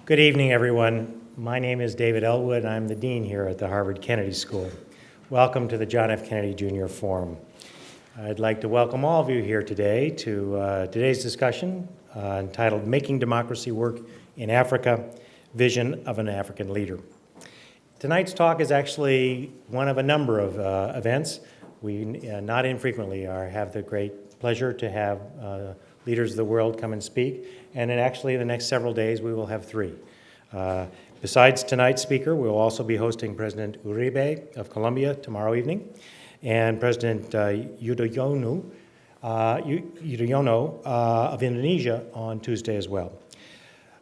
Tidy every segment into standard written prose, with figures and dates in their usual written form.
Good evening, everyone. My name is David Elwood. I'm the dean here at the Harvard Kennedy School. Welcome to the John F. Kennedy Jr. Forum. I'd like to welcome all of you here today to today's discussion entitled Making Democracy Work in Africa, Vision of an African Leader. Tonight's talk is actually one of a number of events. We not infrequently have the great pleasure to have leaders of the world come and speak, and then actually in the next several days we will have three. Besides tonight's speaker, we will also be hosting President Uribe of Colombia tomorrow evening, and President Yudhoyono of Indonesia on Tuesday as well.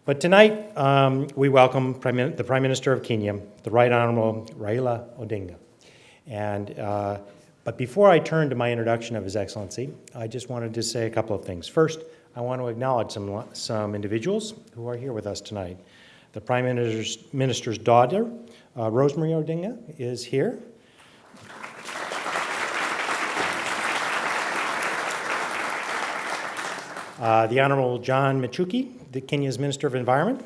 But tonight we welcome the Prime Minister of Kenya, the Right Honorable Raila Odinga. But before I turn to my introduction of His Excellency, I just wanted to say a couple of things. First, I want to acknowledge some individuals who are here with us tonight. The Prime Minister's daughter, Rosemary Odinga, is here. The Honorable John Michuki, Kenya's Minister of Environment.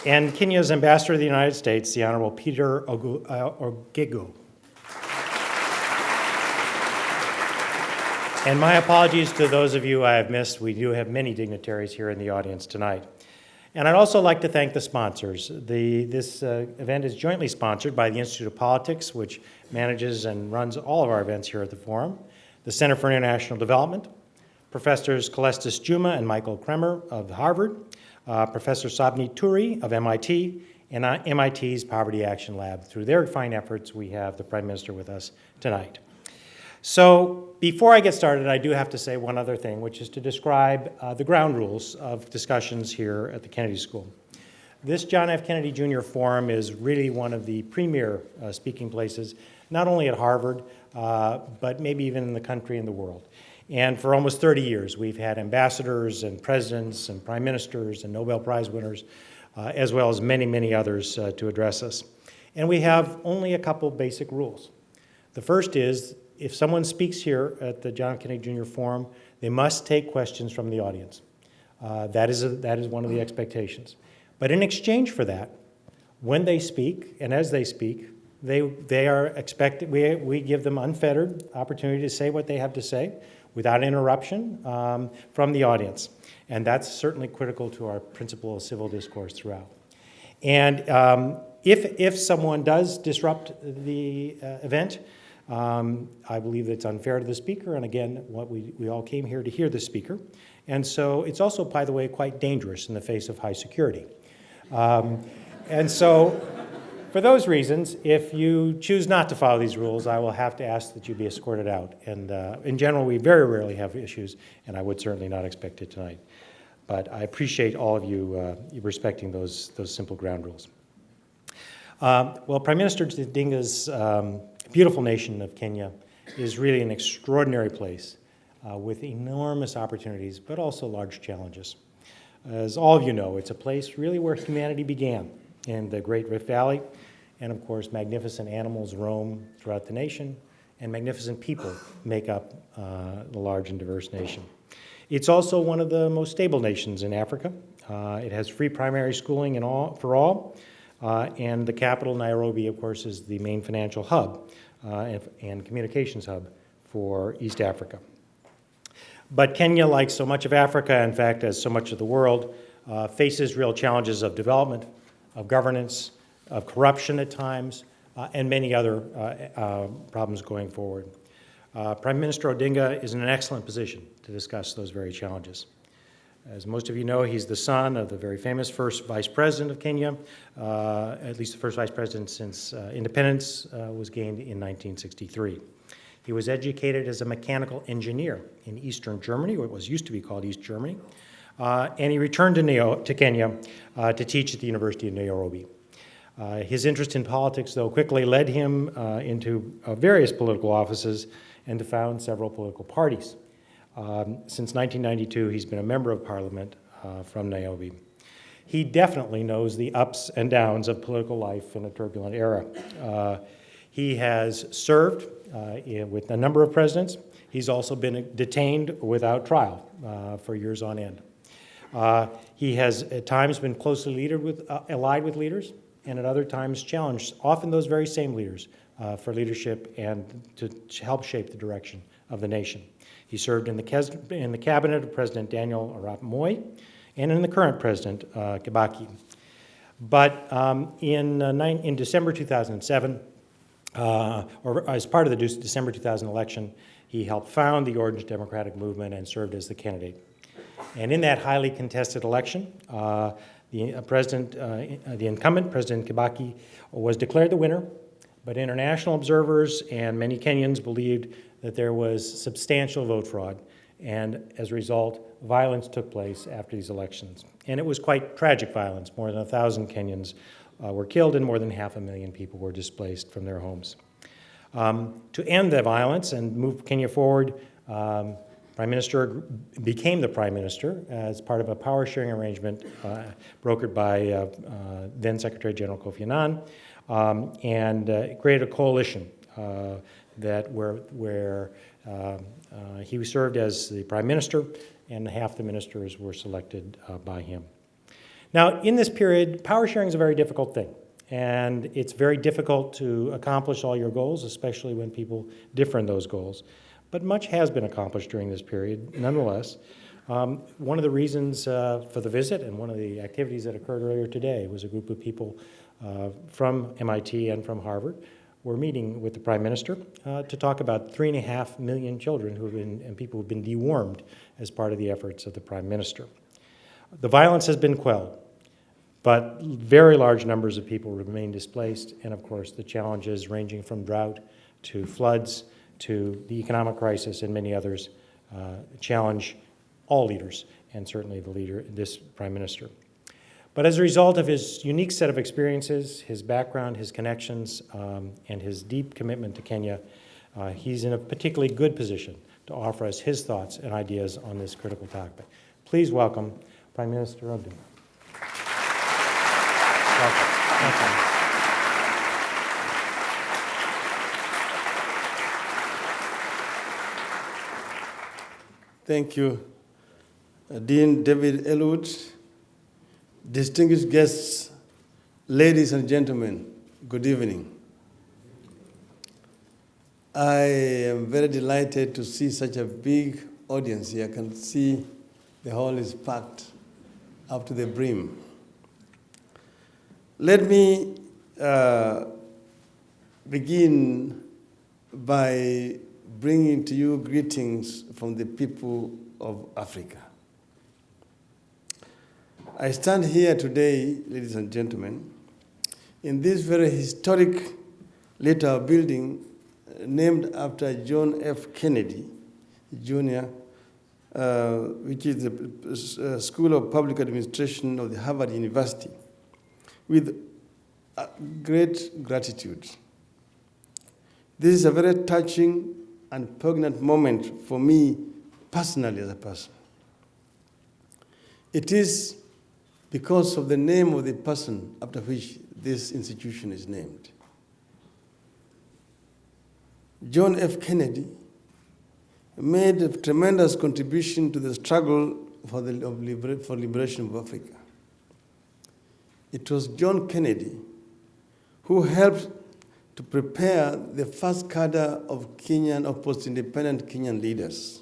And Kenya's Ambassador to the United States, the Honorable Peter Ogego. And my apologies to those of you I have missed. We do have many dignitaries here in the audience tonight. And I'd also like to thank the sponsors. This event is jointly sponsored by the Institute of Politics, which manages and runs all of our events here at the Forum, the Center for International Development, Professors Kalestis Juma and Michael Kremer of Harvard, Professor Sabni Turi of MIT, and MIT's Poverty Action Lab. Through their fine efforts, we have the Prime Minister with us tonight. So before I get started, I do have to say one other thing, which is to describe the ground rules of discussions here at the Kennedy School. This John F. Kennedy Jr. Forum is really one of the premier speaking places, not only at Harvard, but maybe even in the country and the world. And for almost 30 years, we've had ambassadors and presidents and prime ministers and Nobel Prize winners, as well as many, many others to address us. And we have only a couple basic rules. The first is, if someone speaks here at the John F. Kennedy Jr. Forum, they must take questions from the audience. That is one of the expectations. But in exchange for that, when they speak and as they speak, they are expected, we give them unfettered opportunity to say what they have to say without interruption from the audience. And that's certainly critical to our principle of civil discourse throughout. And if someone does disrupt the event, I believe that it's unfair to the speaker, and again, we all came here to hear the speaker. And so it's also, by the way, quite dangerous in the face of high security. And so for those reasons, if you choose not to follow these rules, I will have to ask that you be escorted out. And in general, we very rarely have issues, and I would certainly not expect it tonight. But I appreciate all of you respecting those simple ground rules. Well, Prime Minister Odinga's beautiful nation of Kenya is really an extraordinary place with enormous opportunities, but also large challenges. As all of you know, it's a place really where humanity began in the Great Rift Valley, and of course, magnificent animals roam throughout the nation, and magnificent people make up the large and diverse nation. It's also one of the most stable nations in Africa. It has free primary schooling for all, and the capital, Nairobi, of course, is the main financial hub and communications hub for East Africa. But Kenya, like so much of Africa, in fact, as so much of the world, faces real challenges of development, of governance, of corruption at times, and many other problems going forward. Prime Minister Odinga is in an excellent position to discuss those very challenges. As most of you know, he's the son of the very famous first vice president of Kenya, at least the first vice president since independence was gained in 1963. He was educated as a mechanical engineer in Eastern Germany, what was used to be called East Germany, and he returned to Kenya to teach at the University of Nairobi. His interest in politics, though, quickly led him into various political offices and to found several political parties. Since 1992, he's been a member of parliament from Nairobi. He definitely knows the ups and downs of political life in a turbulent era. He has served with a number of presidents. He's also been detained without trial for years on end. He has at times been closely allied with leaders, and at other times challenged often those very same leaders for leadership and to help shape the direction of the nation. He served in the cabinet of President Daniel Arap Moi and in the current president, Kibaki. But in December 2007, or as part of the December 2000 election, he helped found the Orange Democratic Movement and served as the candidate. And in that highly contested election, the incumbent, President Kibaki, was declared the winner, but international observers and many Kenyans believed that there was substantial vote fraud, and as a result, violence took place after these elections. And it was quite tragic violence. More than 1,000 Kenyans were killed and more than 500,000 people were displaced from their homes. To end the violence and move Kenya forward, Prime Minister became the Prime Minister as part of a power-sharing arrangement brokered by then Secretary General Kofi Annan, and created a coalition where he served as the Prime Minister, and half the ministers were selected by him. Now, in this period, power sharing is a very difficult thing, and it's very difficult to accomplish all your goals, especially when people differ in those goals. But much has been accomplished during this period, nonetheless. One of the reasons for the visit and one of the activities that occurred earlier today was a group of people from MIT and from Harvard were meeting with the Prime Minister to talk about 3.5 million children and people who have been dewormed as part of the efforts of the Prime Minister. The violence has been quelled, but very large numbers of people remain displaced, and of course the challenges ranging from drought to floods to the economic crisis and many others challenge all leaders, and certainly this Prime Minister. But as a result of his unique set of experiences, his background, his connections, and his deep commitment to Kenya, he's in a particularly good position to offer us his thoughts and ideas on this critical topic. Please welcome Prime Minister Odinga. Welcome. Thank you, Dean David Elwood, distinguished guests, ladies and gentlemen, good evening. I am very delighted to see such a big audience here. I can see the hall is packed up to the brim. Let me begin by bringing to you greetings from the people of Africa. I stand here today, ladies and gentlemen, in this very historic little building named after John F. Kennedy, Jr., which is the School of Public Administration of the Harvard University, with great gratitude. This is a very touching and poignant moment for me personally as a person. It is because of the name of the person after which this institution is named. John F. Kennedy made a tremendous contribution to the struggle for liberation of Africa. It was John Kennedy who helped to prepare the first cadre of post-independent Kenyan leaders.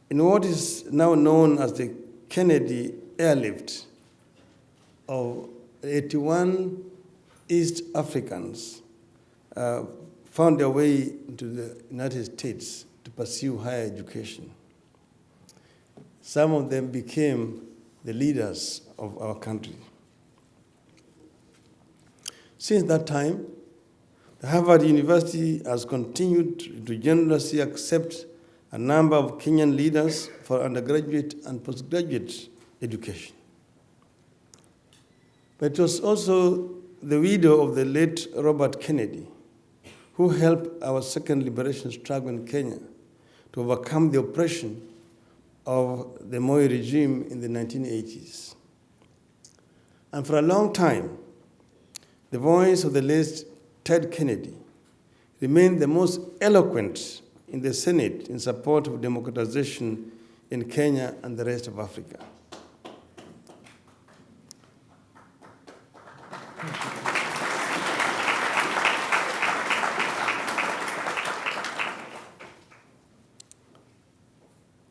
In what is now known as the Kennedy airlift of 81 East Africans found their way into the United States to pursue higher education. Some of them became the leaders of our country. Since that time, the Harvard University has continued to generously accept a number of Kenyan leaders for undergraduate and postgraduate education. But it was also the widow of the late Robert Kennedy who helped our second liberation struggle in Kenya to overcome the oppression of the Moi regime in the 1980s. And for a long time, the voice of the late Ted Kennedy remained the most eloquent in the Senate in support of democratization in Kenya and the rest of Africa.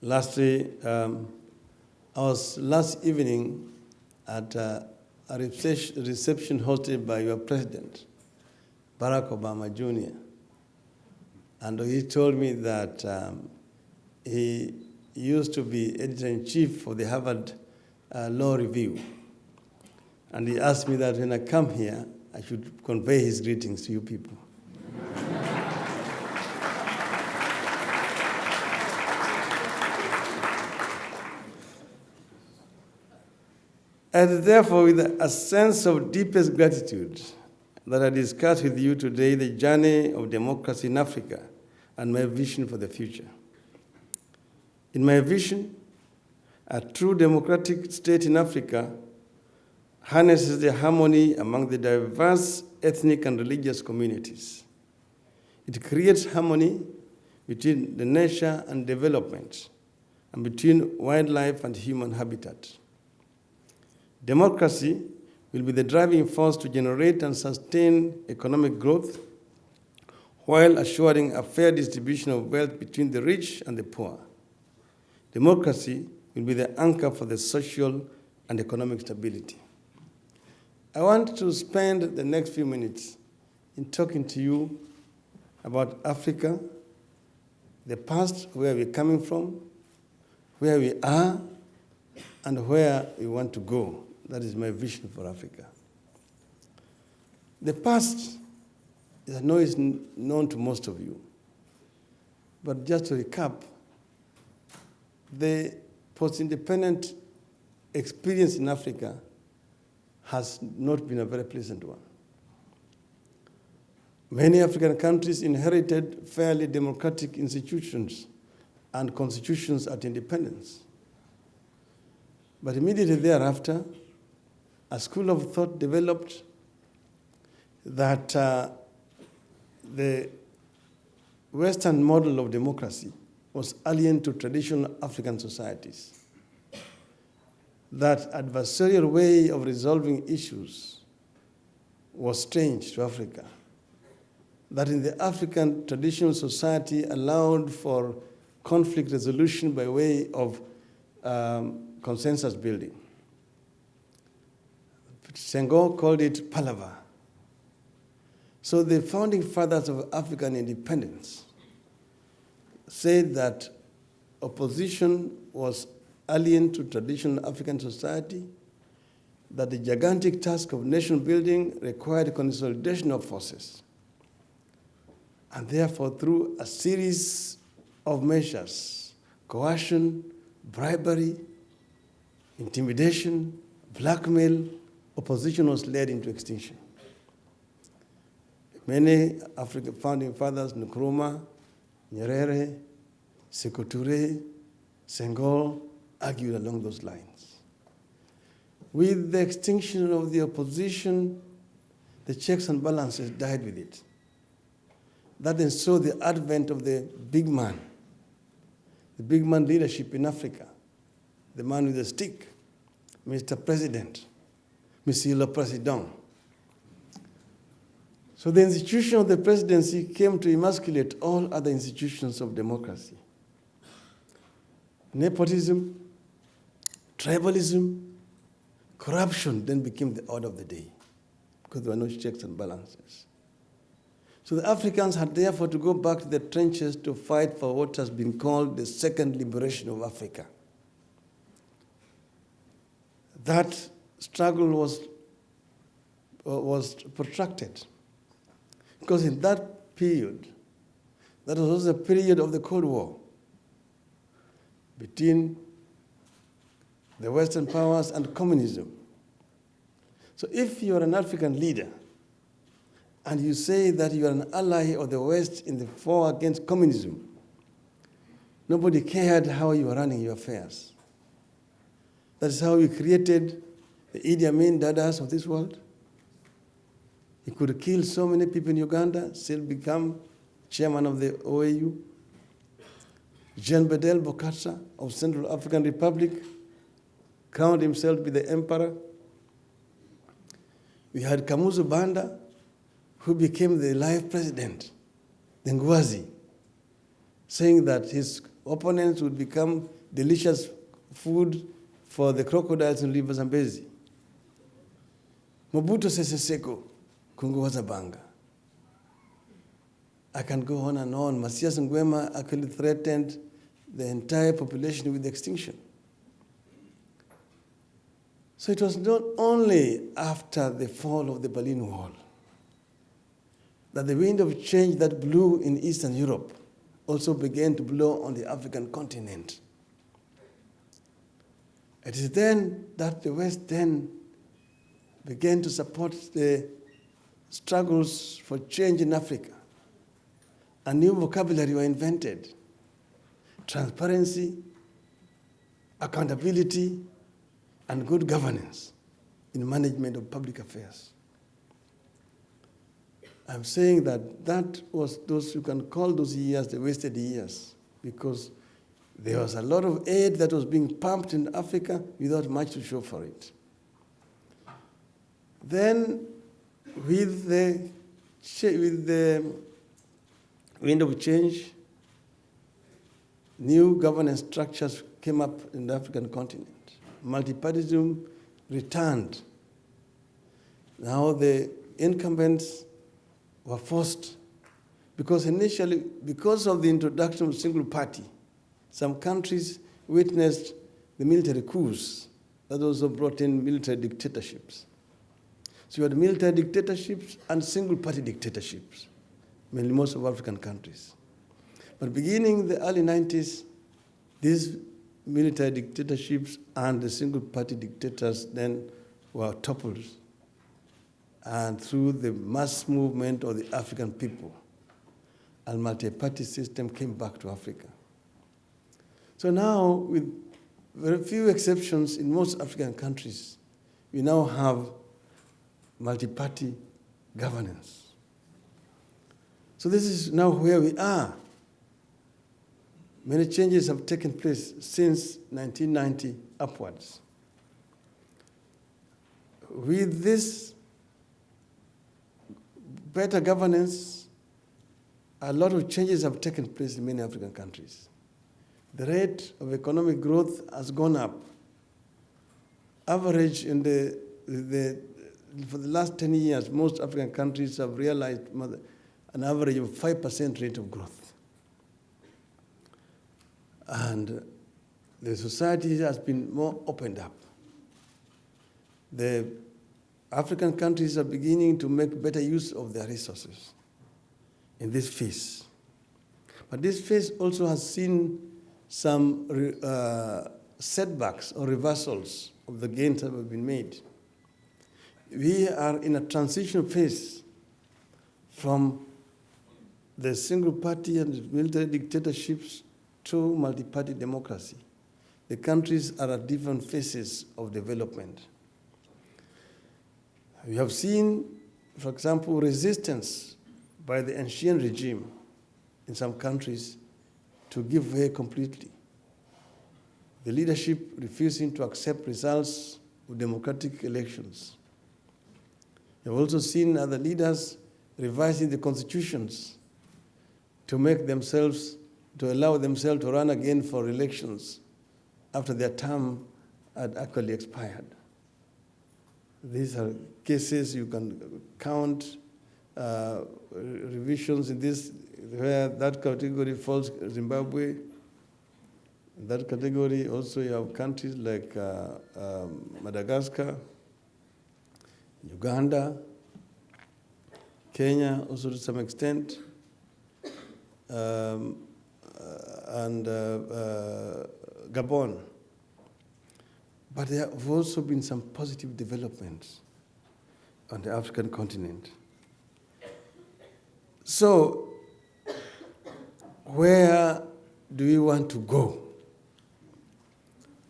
Lastly, I was last evening at a reception hosted by your president, Barack Obama Jr. And he told me that he used to be editor-in-chief for the Harvard Law Review. And he asked me that when I come here, I should convey his greetings to you people. And therefore, with a sense of deepest gratitude, that I discuss with you today the journey of democracy in Africa and my vision for the future. In my vision, a true democratic state in Africa harnesses the harmony among the diverse ethnic and religious communities. It creates harmony between the nature and development, and between wildlife and human habitat. Democracy will be the driving force to generate and sustain economic growth while assuring a fair distribution of wealth between the rich and the poor. Democracy will be the anchor for the social and economic stability. I want to spend the next few minutes in talking to you about Africa, the past, where we're coming from, where we are, and where we want to go. That is my vision for Africa. The past, I know, is known to most of you. But just to recap, the post-independent experience in Africa has not been a very pleasant one. Many African countries inherited fairly democratic institutions and constitutions at independence. But immediately thereafter, a school of thought developed that the Western model of democracy was alien to traditional African societies. That adversarial way of resolving issues was strange to Africa. That in the African traditional society allowed for conflict resolution by way of consensus building. Senghor called it palaver. So the founding fathers of African independence said that opposition was alien to traditional African society, that the gigantic task of nation building required consolidation of forces. And therefore, through a series of measures, coercion, bribery, intimidation, blackmail, opposition was led into extinction. Many African founding fathers, Nkrumah, Nyerere, Sékou Touré, Senghor, argued along those lines. With the extinction of the opposition, the checks and balances died with it. That then saw the advent of the big man leadership in Africa, the man with the stick, Mr. President, Monsieur le Président. So the institution of the presidency came to emasculate all other institutions of democracy. Nepotism, tribalism, corruption then became the order of the day because there were no checks and balances. So the Africans had therefore to go back to the trenches to fight for what has been called the second liberation of Africa. That struggle was protracted because in that period, that was also a period of the Cold War between the Western powers and communism. So if you are an African leader and you say that you are an ally of the West in the war against communism, nobody cared how you were running your affairs. That is how we created the Idi Amin Dadas of this world. He could kill so many people in Uganda, still become chairman of the OAU, Jean Bedel Bokassa of Central African Republic, crowned himself to be the emperor. We had Kamuzu Banda, who became the life president, the Ngwazi, saying that his opponents would become delicious food for the crocodiles in River Zambezi. Mobutu Sese Seko, Kunguwaza Banga. I can go on and on. Masias Nguema actually threatened the entire population with extinction. So it was not only after the fall of the Berlin Wall that the wind of change that blew in Eastern Europe also began to blow on the African continent. It is then that the West then began to support the struggles for change in Africa. A new vocabulary were invented: transparency, accountability, and good governance in management of public affairs. I'm saying that was those, you can call those years the wasted years, because there was a lot of aid that was being pumped in Africa without much to show for it. Then, with the wind of change, new governance structures came up in the African continent. Multipartyism returned. Now the incumbents were forced, because initially, because of the introduction of single party, some countries witnessed the military coups that also brought in military dictatorships. So you had military dictatorships and single party dictatorships, mainly most of African countries. But beginning in the early 90s, these military dictatorships and the single party dictators then were toppled, and through the mass movement of the African people, a multi-party system came back to Africa. So now, with very few exceptions in most African countries, we now have multi-party governance. So this is now where we are. Many changes have taken place since 1990 upwards. With this better governance, a lot of changes have taken place in many African countries. The rate of economic growth has gone up. Average in for the last 10 years, most African countries have realized an average of 5% rate of growth. And the society has been more opened up. The African countries are beginning to make better use of their resources in this phase. But this phase also has seen some setbacks or reversals of the gains that have been made. We are in a transition phase from the single party and military dictatorships to multi-party democracy. The countries are at different phases of development. We have seen, for example, resistance by the ancient regime in some countries to give way completely. The leadership refusing to accept results of democratic elections. We have also seen other leaders revising the constitutions to allow themselves to run again for elections after their term had actually expired. These are cases you can count, revisions in this, where that category falls Zimbabwe. In that category also you have countries like Madagascar, Uganda, Kenya also to some extent, and Gabon. But there have also been some positive developments on the African continent. So, where do we want to go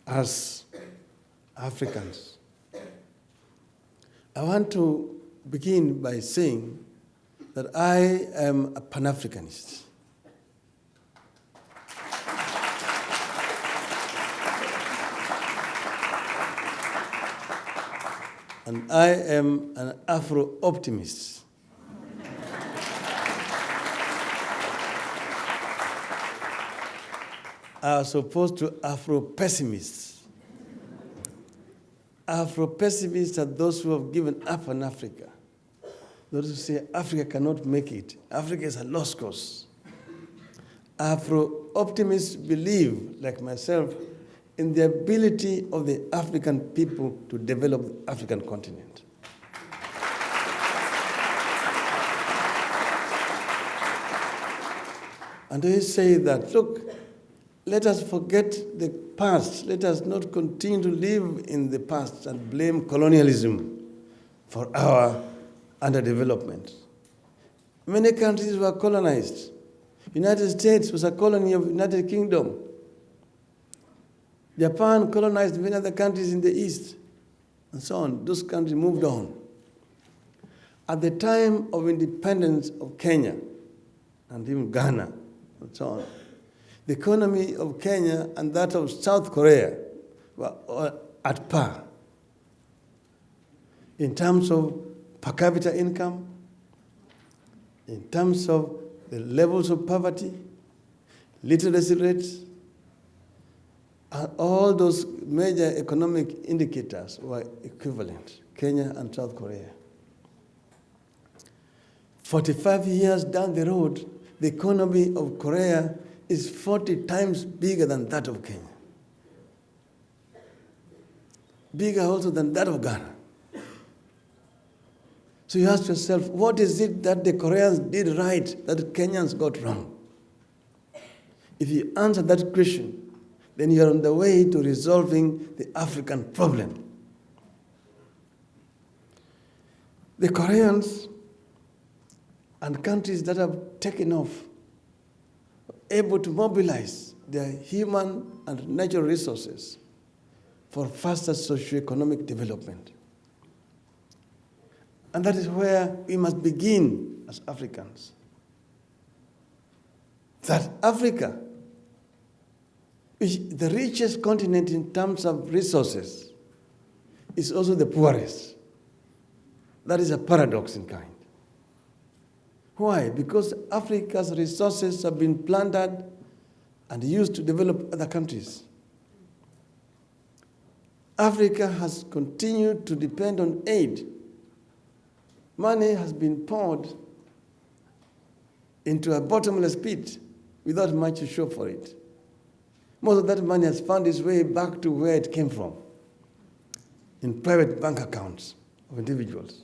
as Africans? I want to begin by saying that I am a Pan-Africanist. And I am an Afro-optimist. As opposed to Afro-pessimists. Afro-pessimists are those who have given up on Africa. Those who say Africa cannot make it. Africa is a lost cause. Afro-optimists believe, like myself, in the ability of the African people to develop the African continent. And they say that, look, let us forget the past. Let us not continue to live in the past and blame colonialism for our underdevelopment. Many countries were colonized. United States was a colony of United Kingdom. Japan colonized many other countries in the East, and so on. Those countries moved on. At the time of independence of Kenya, and even Ghana, and so on, the economy of Kenya and that of South Korea were at par. In terms of per capita income, in terms of the levels of poverty, literacy rates, and all those major economic indicators were equivalent, Kenya and South Korea. 45 years down the road, the economy of Korea is 40 times bigger than that of Kenya. Bigger also than that of Ghana. So you ask yourself, what is it that the Koreans did right that the Kenyans got wrong? If you answer that question, then you're on the way to resolving the African problem. The Koreans and countries that have taken off are able to mobilize their human and natural resources for faster socioeconomic development. And that is where we must begin as Africans. That Africa, which is the richest continent in terms of resources, is also the poorest. That is a paradox in kind. Why? Because Africa's resources have been plundered and used to develop other countries. Africa has continued to depend on aid. Money has been poured into a bottomless pit without much to show for it. Most of that money has found its way back to where it came from, in private bank accounts of individuals.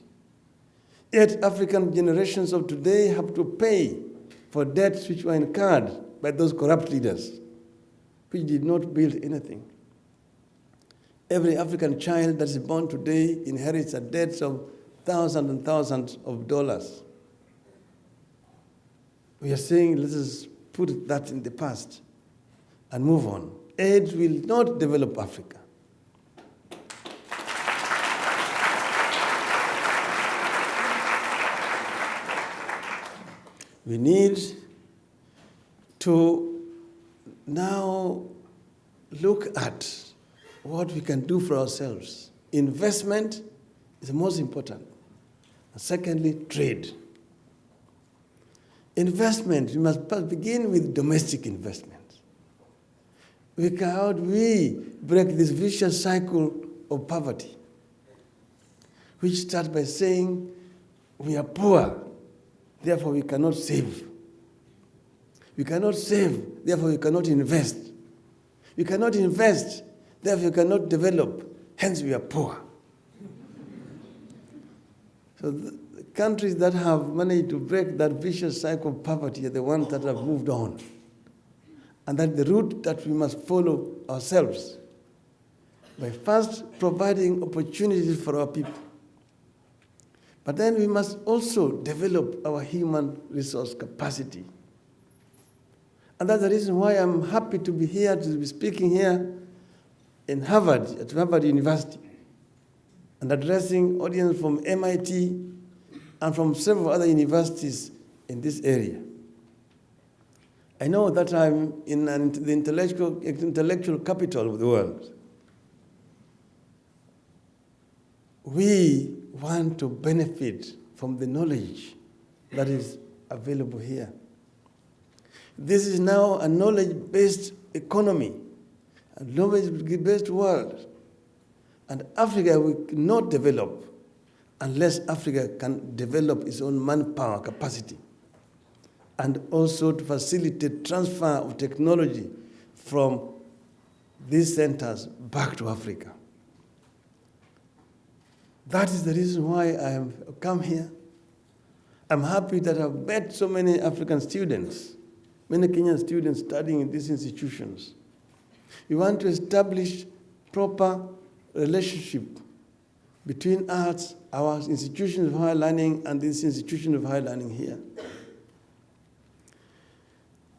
Yet African generations of today have to pay for debts which were incurred by those corrupt leaders, which did not build anything. Every African child that is born today inherits a debt of thousands and thousands of dollars. We are saying, let us put that in the past and move on. Aid will not develop Africa. We need to now look at what we can do for ourselves. Investment is the most important. And secondly, trade. Investment, we must begin with domestic investment. How do we break this vicious cycle of poverty, which starts by saying we are poor, therefore we cannot save. We cannot save, therefore we cannot invest. We cannot invest, therefore we cannot develop, hence we are poor. So the countries that have managed to break that vicious cycle of poverty are the ones that have moved on. And that's the route that we must follow ourselves, by first providing opportunities for our people. But then we must also develop our human resource capacity. And that's the reason why I'm happy to be here, to be speaking here in Harvard, at Harvard University, and addressing audience from MIT, and from several other universities in this area. I know that I'm in the intellectual capital of the world. We want to benefit from the knowledge that is available here. This is now a knowledge-based economy, a knowledge-based world. And Africa will not develop unless Africa can develop its own manpower capacity and also to facilitate transfer of technology from these centers back to Africa. That is the reason why I have come here. I'm happy that I've met so many African students, many Kenyan students studying in these institutions. We want to establish proper relationship between us, our institutions of higher learning, and this institution of higher learning here.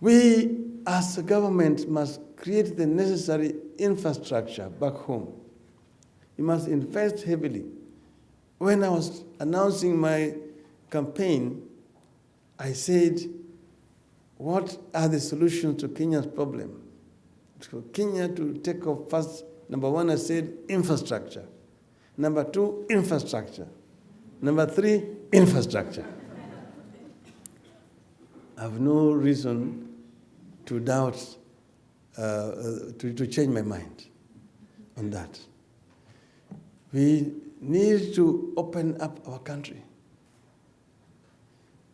We, as a government, must create the necessary infrastructure back home. We must invest heavily. When I was announcing my campaign, I said, what are the solutions to Kenya's problem? For Kenya to take off first, number one, I said infrastructure. Number two, infrastructure. Number three, infrastructure. I have no reason to doubt, to change my mind on that. We need to open up our country.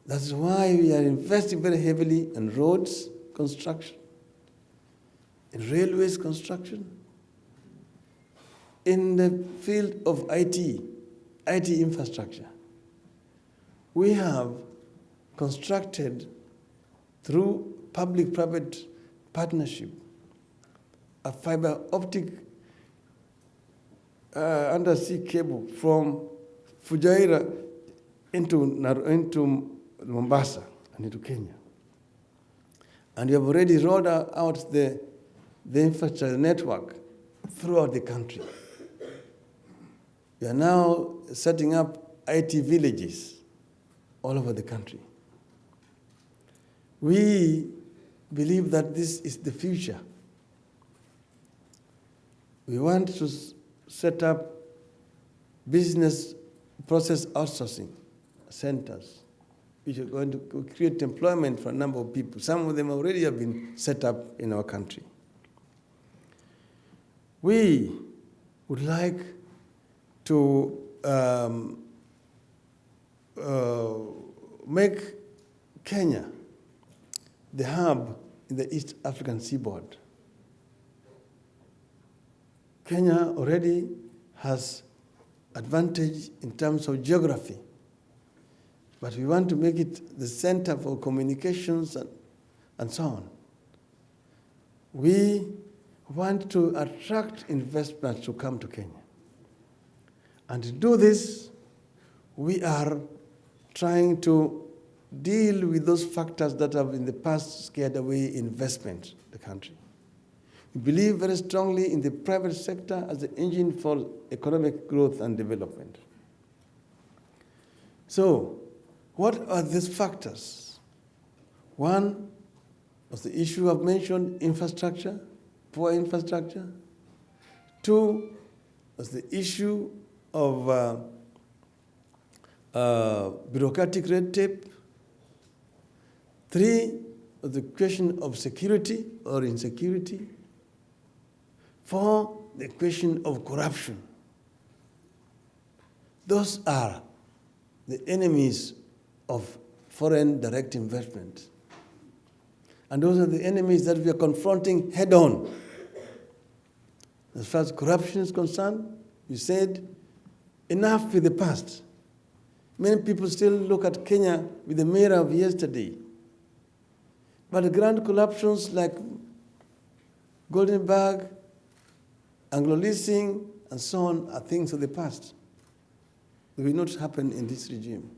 That's why we are investing very heavily in roads construction, in railways construction, in the field of IT infrastructure. We have constructed through public-private partnership a fiber optic undersea cable from Fujairah into Mombasa and into Kenya. And we have already rolled out the infrastructure network throughout the country. We are now setting up IT villages all over the country. We believe that this is the future. We want to set up business process outsourcing centers, which are going to create employment for a number of people. Some of them already have been set up in our country. We would like to make Kenya the hub in the East African seaboard. Kenya already has advantage in terms of geography, but we want to make it the center for communications and so on. We want to attract investments to come to Kenya. And to do this, we are trying to deal with those factors that have in the past scared away investment in the country. We believe very strongly in the private sector as the engine for economic growth and development. So, what are these factors? One was the issue I've mentioned, infrastructure, poor infrastructure. Two was the issue of bureaucratic red tape. Three was the question of security or insecurity. Four, the question of corruption. Those are the enemies of foreign direct investment. And those are the enemies that we are confronting head on. As far as corruption is concerned, we said, enough with the past. Many people still look at Kenya with the mirror of yesterday. But the grand corruptions like Goldenberg, Anglo-leasing, and so on are things of the past. They will not happen in this regime.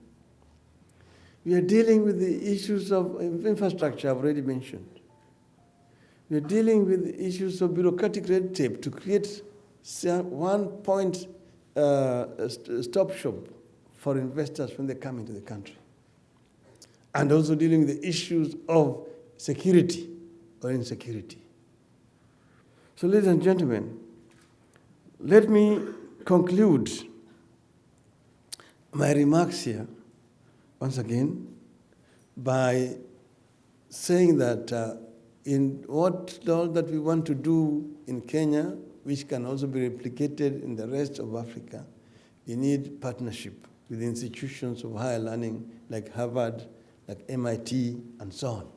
We are dealing with the issues of infrastructure I've already mentioned. We are dealing with the issues of bureaucratic red tape to create one point stop shop for investors when they come into the country. And also dealing with the issues of security or insecurity. So, ladies and gentlemen, let me conclude my remarks here, once again, by saying that in what all that we want to do in Kenya, which can also be replicated in the rest of Africa, we need partnership with institutions of higher learning like Harvard, like MIT, and so on.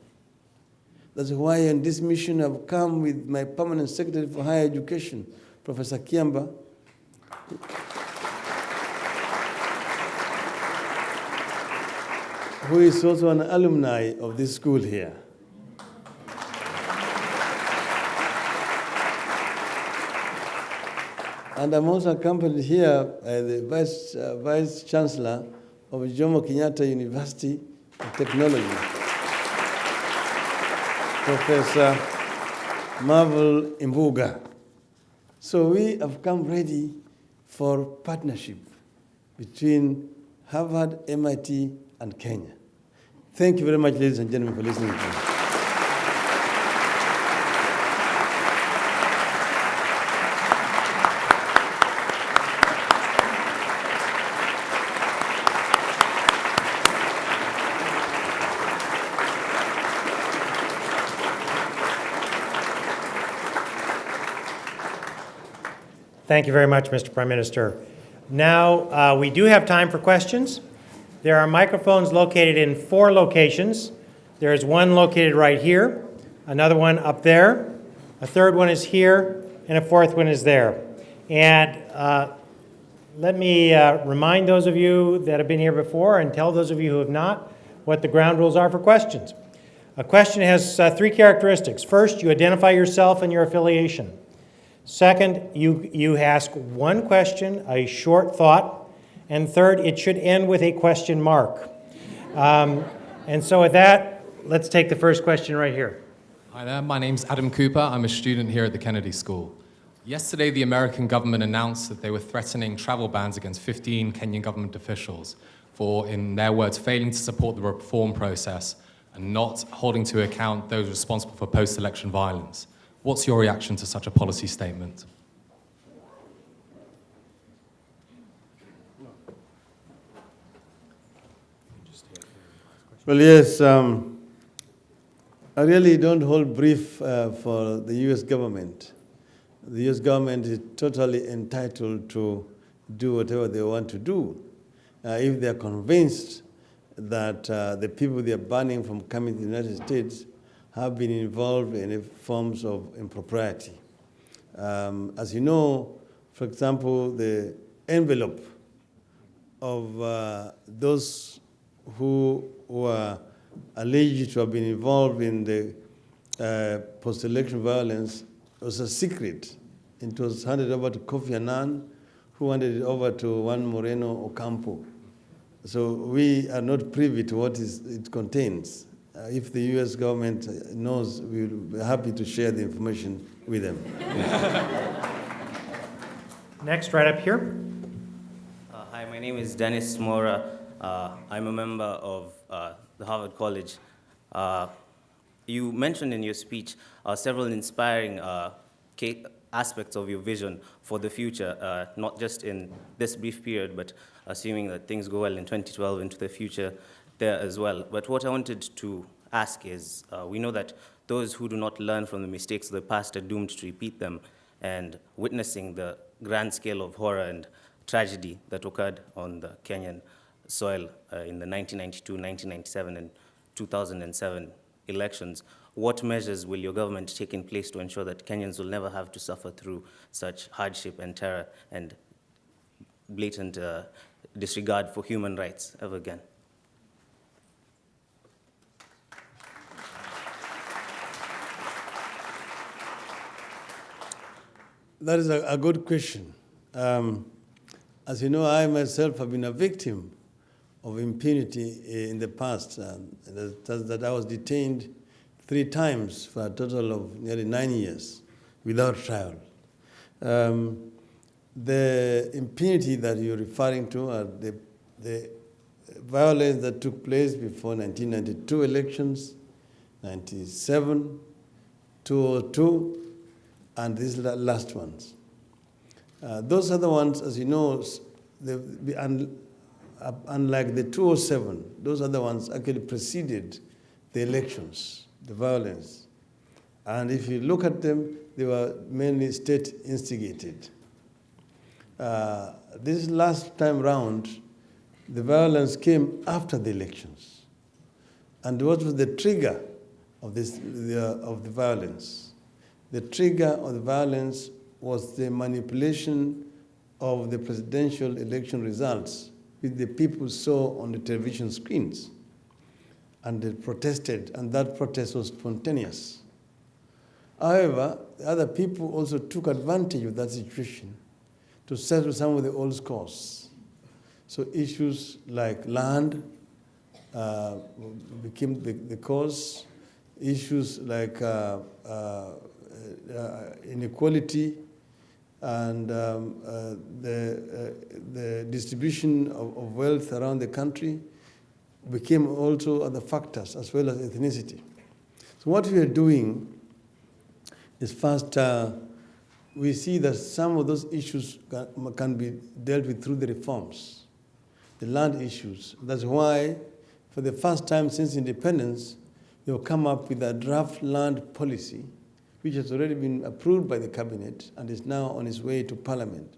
That's why on this mission I've come with my permanent secretary for higher education, Professor Kiamba, who is also an alumni of this school here. And I'm also accompanied here by the Vice Chancellor of Jomo Kenyatta University of Technology, Professor Marvel Imbuga. So we have come ready for partnership between Harvard, MIT, and Kenya. Thank you very much, ladies and gentlemen, for listening to me. Thank you very much, Mr. Prime Minister. Now, we do have time for questions. There are microphones located in 4 locations. There is one located right here, another one up there, a third one is here, and a fourth one is there. And let me remind those of you that have been here before and tell those of you who have not what the ground rules are for questions. A question has 3 characteristics. First, you identify yourself and your affiliation. Second, you ask one question, a short thought. And third, it should end with a question mark. And so with that, let's take the first question right here. Hi there, my name's Adam Cooper. I'm a student here at the Kennedy School. Yesterday, the American government announced that they were threatening travel bans against 15 Kenyan government officials for, in their words, failing to support the reform process and not holding to account those responsible for post-election violence. What's your reaction to such a policy statement? Well, yes, I really don't hold brief for the U.S. government. The U.S. government is totally entitled to do whatever they want to do. If they are convinced that the people they are banning from coming to the United States have been involved in forms of impropriety. As you know, for example, the envelope of those who were alleged to have been involved in the post-election violence was a secret. It was handed over to Kofi Annan, who handed it over to Juan Moreno Ocampo. So we are not privy to what it contains. If the U.S. government knows, we'll be happy to share the information with them. Next, right up here. Hi, my name is Dennis Mora. I'm a member of the Harvard College. You mentioned in your speech several inspiring aspects of your vision for the future, not just in this brief period, but assuming that things go well in 2012 into the future there as well. But what I wanted to ask is, we know that those who do not learn from the mistakes of the past are doomed to repeat them, and witnessing the grand scale of horror and tragedy that occurred on the Kenyan soil in the 1992, 1997, and 2007 elections, what measures will your government take in place to ensure that Kenyans will never have to suffer through such hardship and terror and blatant disregard for human rights ever again? That is a good question. As you know, I myself have been a victim of impunity in the past. That I was detained 3 times for a total of nearly 9 years without trial. The impunity that you're referring to are the the violence that took place before 1992 elections, 97, 2002, and these last ones. Those are the ones, as you know, unlike the 2007, those are the ones actually preceded the elections, the violence. And if you look at them, they were mainly state instigated. This last time round, the violence came after the elections. And what was the trigger of the violence? The trigger of the violence was the manipulation of the presidential election results, which the people saw on the television screens. And they protested, and that protest was spontaneous. However, the other people also took advantage of that situation to settle some of the old scores. So issues like land became the cause, issues like inequality and the distribution of wealth around the country became also other factors, as well as ethnicity. So what we are doing is first, we see that some of those issues can be dealt with through the reforms, the land issues. That's why, for the first time since independence, we have come up with a draft land policy, which has already been approved by the cabinet and is now on its way to parliament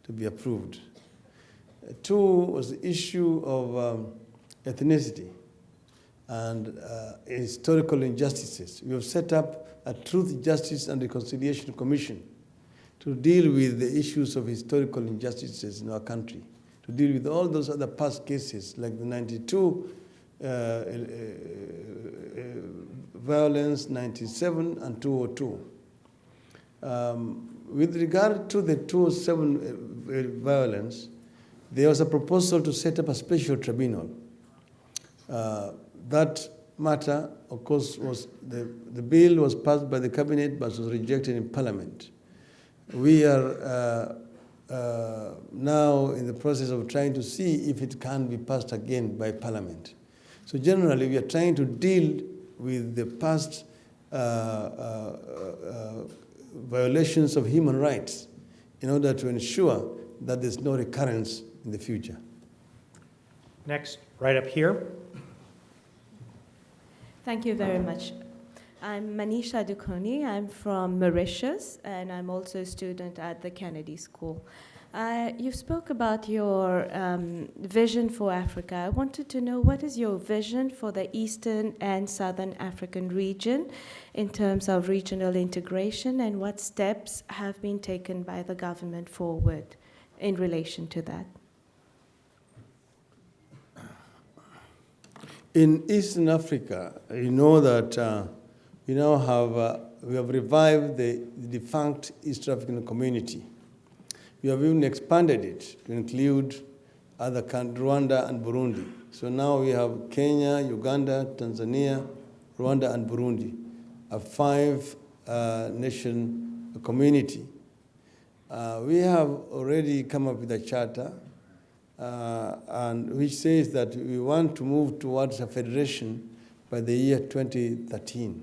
to be approved. Two was the issue of ethnicity and historical injustices. We have set up a Truth, Justice, and Reconciliation Commission to deal with the issues of historical injustices in our country, to deal with all those other past cases like the 92 violence, 97, and 202. With regard to the 207 violence, there was a proposal to set up a special tribunal. That matter, of course, was the bill was passed by the cabinet but was rejected in parliament. We are now in the process of trying to see if it can be passed again by parliament. So generally, we are trying to deal with the past violations of human rights in order to ensure that there's no recurrence in the future. Next, right up here. Thank you very much. I'm Manisha Dukoni. I'm from Mauritius, and I'm also a student at the Kennedy School. You spoke about your vision for Africa. I wanted to know, what is your vision for the Eastern and Southern African region in terms of regional integration, and what steps have been taken by the government forward in relation to that? In Eastern Africa, you know that we now we have revived the defunct East African community. We have even expanded it to include other countries, Rwanda and Burundi. So now we have Kenya, Uganda, Tanzania, Rwanda, and Burundi, a 5-nation community. We have already come up with a charter and which says that we want to move towards a federation by the year 2013.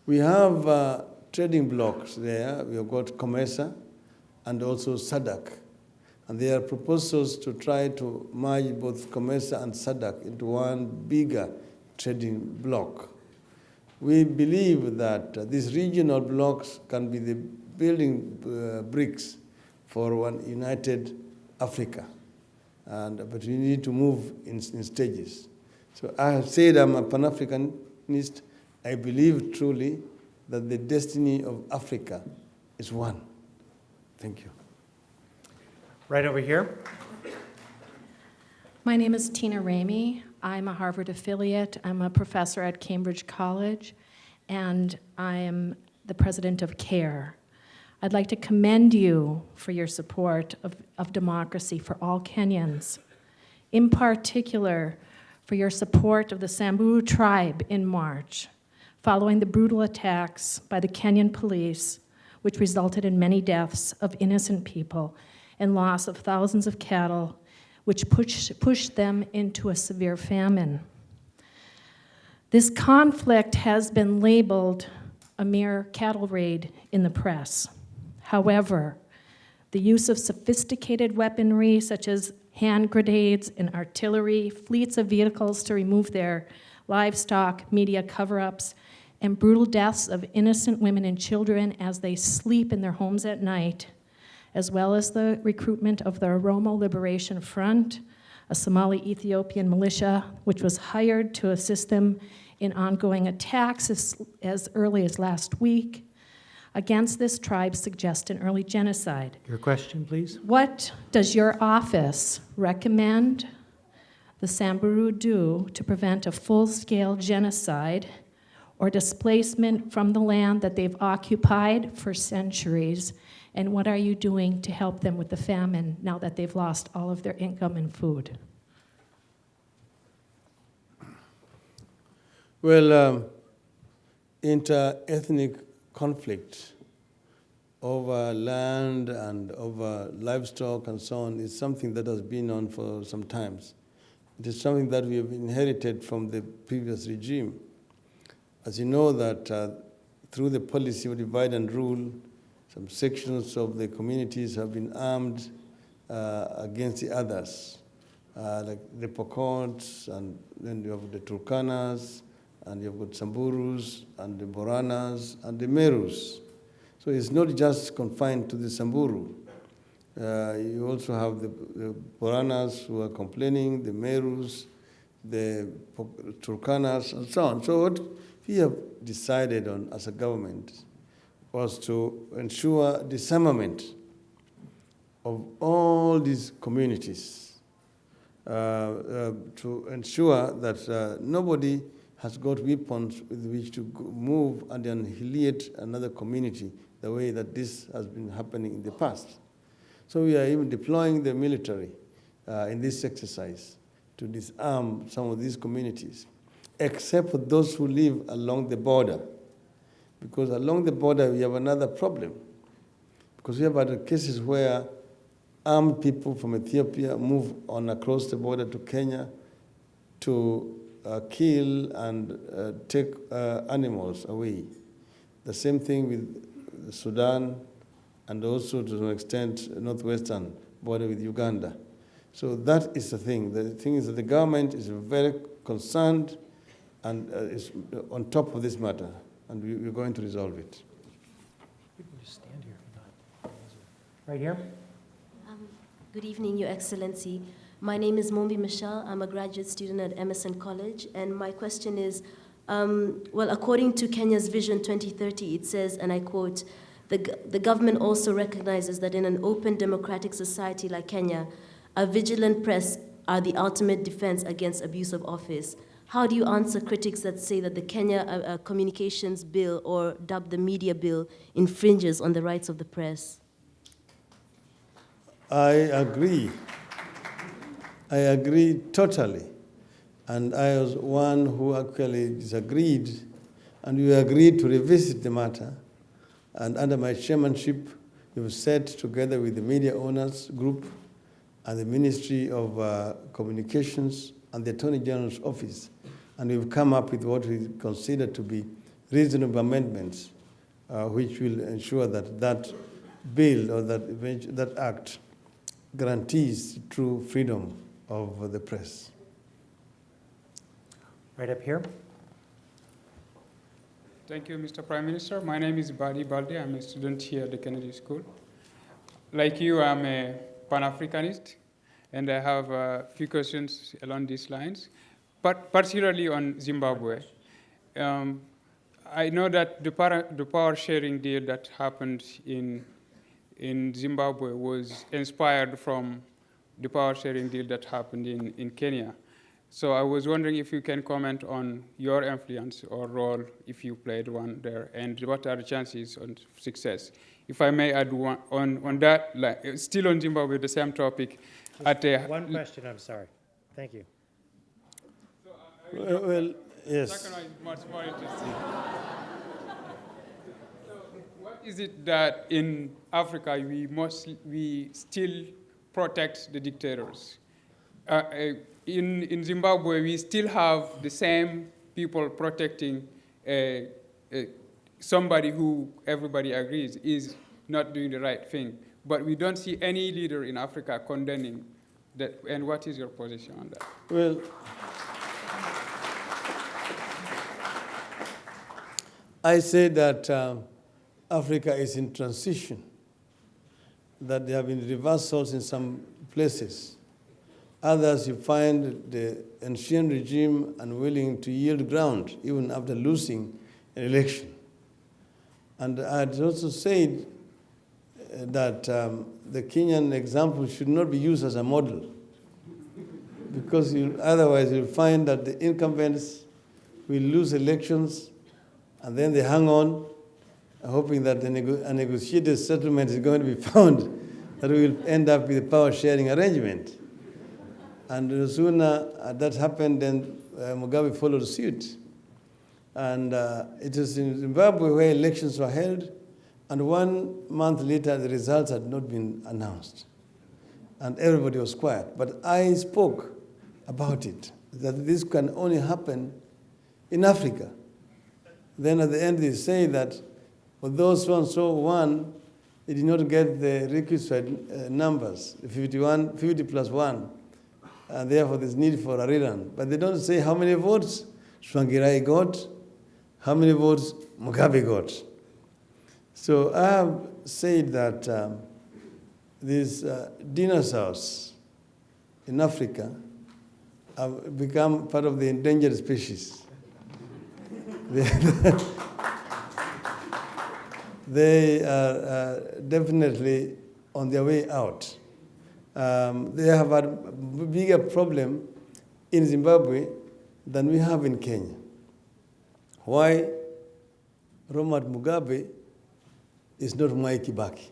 We have trading blocks there. We have got COMESA and also SADC. And there are proposals to try to merge both COMESA and SADC into one bigger trading bloc. We believe that these regional blocks can be the building bricks for one united Africa. But we need to move in stages. So I have said I'm a Pan-Africanist. I believe truly that the destiny of Africa is one. Thank you. Right over here. My name is Tina Ramey. I'm a Harvard affiliate. I'm a professor at Cambridge College, and I am the president of CARE. I'd like to commend you for your support of democracy for all Kenyans, in particular for your support of the Samburu tribe in March, following the brutal attacks by the Kenyan police, which resulted in many deaths of innocent people and loss of thousands of cattle, which pushed them into a severe famine. This conflict has been labeled a mere cattle raid in the press. However, the use of sophisticated weaponry such as hand grenades and artillery, fleets of vehicles to remove their livestock, media cover-ups, and brutal deaths of innocent women and children as they sleep in their homes at night, as well as the recruitment of the Oromo Liberation Front, a Somali-Ethiopian militia, which was hired to assist them in ongoing attacks as early as last week, against this tribe suggest an early genocide. Your question, please. What does your office recommend the Samburu do to prevent a full-scale genocide or displacement from the land that they've occupied for centuries? And what are you doing to help them with the famine now that they've lost all of their income and food? Well, inter-ethnic conflict over land and over livestock and so on is something that has been on for some times. It is something that we have inherited from the previous regime. As you know that through the policy of divide and rule, some sections of the communities have been armed against the others, like the Pokots, and then you have the Turkanas, and you've got Samburus, and the Boranas, and the Merus. So it's not just confined to the Samburu. You also have the Boranas who are complaining, the Merus, the Turkanas, and so on. So what we have decided on as a government was to ensure disarmament of all these communities, to ensure that nobody has got weapons with which to move and annihilate another community the way that this has been happening in the past. So we are even deploying the military in this exercise to disarm some of these communities, except for those who live along the border. Because along the border we have another problem. Because we have other cases where armed people from Ethiopia move on across the border to Kenya to kill and take animals away. The same thing with Sudan, and also to an extent northwestern border with Uganda. So that is the thing. The thing is that the government is very concerned and is on top of this matter, and we're going to resolve it. People just stand here. Right here. Good evening, Your Excellency. My name is Mombi Michelle. I'm a graduate student at Emerson College, and my question is, well, according to Kenya's Vision 2030, it says, and I quote, the government also recognizes that in an open democratic society like Kenya, a vigilant press are the ultimate defense against abuse of office. How do you answer critics that say that the Kenya Communications Bill, or dubbed the Media Bill, infringes on the rights of the press? I agree. I agree totally. And I was one who actually disagreed, and we agreed to revisit the matter. And under my chairmanship, we've sat together with the media owners group and the Ministry of Communications and the Attorney General's office. And we've come up with what we consider to be reasonable amendments, which will ensure that that bill or that act guarantees true freedom of the press. Right up here. Thank you, Mr. Prime Minister. My name is Badi Balde. I'm a student here at the Kennedy School. Like you, I'm a Pan-Africanist, and I have a few questions along these lines, but particularly on Zimbabwe. I know that the power sharing deal that happened in Zimbabwe was inspired from the power sharing deal that happened in Kenya. So I was wondering if you can comment on your influence or role, if you played one there, and what are the chances of success. If I may add one on that, like, still on Zimbabwe, the same topic. One question, I'm sorry. Thank you. So, well, yes. Second one is much more interesting. So what is it that in Africa we still protect the dictators? in Zimbabwe, we still have the same people protecting somebody who everybody agrees is not doing the right thing. But we don't see any leader in Africa condemning that. And what is your position on that? Well, I say that Africa is in transition, that there have been reversals in some places. Others, you find the ancient regime unwilling to yield ground, even after losing an election. And I had also said that the Kenyan example should not be used as a model, because otherwise you'll find that the incumbents will lose elections, and then they hang on, hoping that a negotiated settlement is going to be found that will end up with a power-sharing arrangement. And the sooner that happened, then Mugabe followed suit. And it is in Zimbabwe where elections were held, and 1 month later the results had not been announced. And everybody was quiet. But I spoke about it, that this can only happen in Africa. Then at the end they say that although so-and-so won, they did not get the requisite numbers, 50 plus 1, and therefore there's need for a rerun. But they don't say how many votes Tsvangirai got, how many votes Mugabe got. So I have said that these dinosaurs in Africa have become part of the endangered species. They are definitely on their way out. They have a bigger problem in Zimbabwe than we have in Kenya. Why Robert Mugabe is not Mwai Kibaki?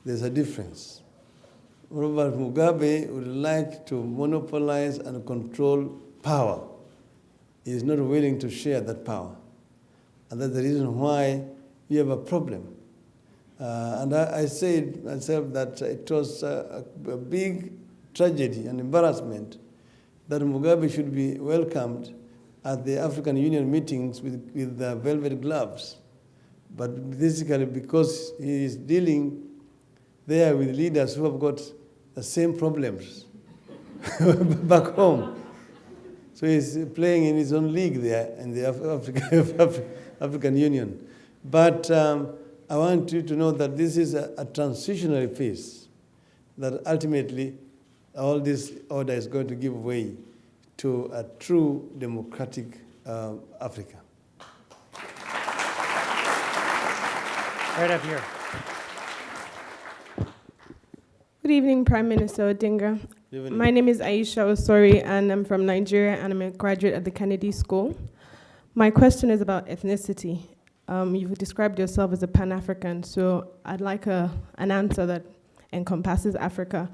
There's a difference. Robert Mugabe would like to monopolize and control power. He is not willing to share that power. And that's the reason why we have a problem. And I said myself that it was a big tragedy and embarrassment that Mugabe should be welcomed at the African Union meetings with velvet gloves. But basically because he is dealing there with leaders who have got the same problems back home. So he's playing in his own league there in the African Union. But I want you to know that this is a transitional phase, that ultimately all this order is going to give way to a true democratic Africa. Right up here. Good evening, Prime Minister Odinga. My name is Aisha Osori, and I'm from Nigeria, and I'm a graduate at the Kennedy School. My question is about ethnicity. You've described yourself as a Pan-African, so I'd like an answer that encompasses Africa.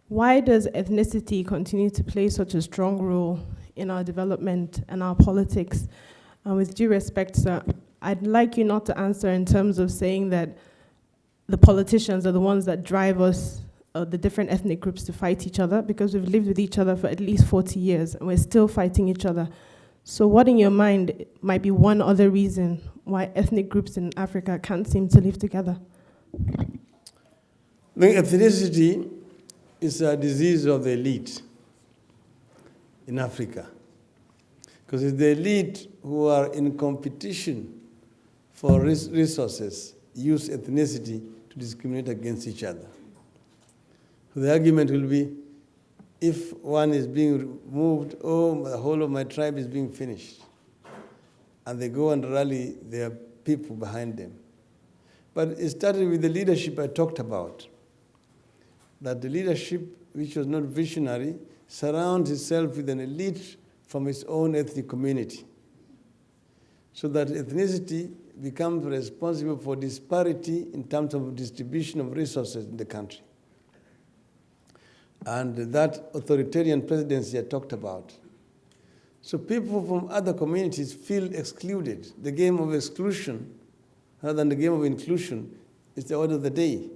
Why does ethnicity continue to play such a strong role in our development and our politics? With due respect, sir, I'd like you not to answer in terms of saying that the politicians are the ones that drive us, the different ethnic groups, to fight each other, because we've lived with each other for at least 40 years, and we're still fighting each other. So what in your mind might be one other reason why ethnic groups in Africa can't seem to live together? The ethnicity is a disease of the elite in Africa. Because it's the elite who are in competition for resources use ethnicity to discriminate against each other. So the argument will be, if one is being removed, oh, the whole of my tribe is being finished. And they go and rally their people behind them. But it started with the leadership I talked about. That the leadership, which was not visionary, surrounds itself with an elite from its own ethnic community. So that ethnicity becomes responsible for disparity in terms of distribution of resources in the country. And that authoritarian presidency I talked about. So people from other communities feel excluded. The game of exclusion, rather than the game of inclusion, is the order of the day.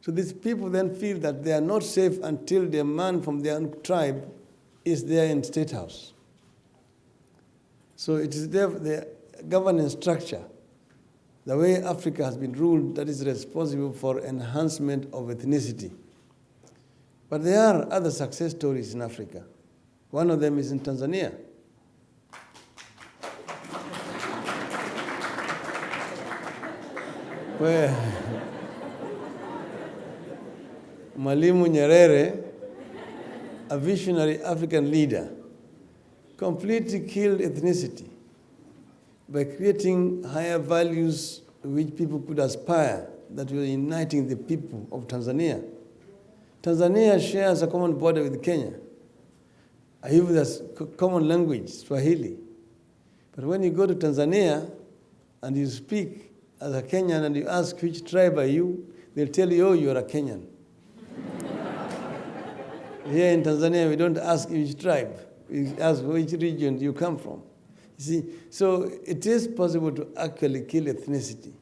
So these people then feel that they are not safe until the man from their own tribe is there in State House. So it is the governance structure, the way Africa has been ruled, that is responsible for enhancement of ethnicity. But there are other success stories in Africa. One of them is in Tanzania. Where Mwalimu Nyerere, a visionary African leader, completely killed ethnicity by creating higher values to which people could aspire, that were uniting the people of Tanzania. Tanzania shares a common border with Kenya. Even there's common language, Swahili. But when you go to Tanzania and you speak as a Kenyan and you ask which tribe are you, they'll tell you, oh, you're a Kenyan. Here in Tanzania, we don't ask which tribe. We ask which region you come from. You see, so it is possible to actually kill ethnicity.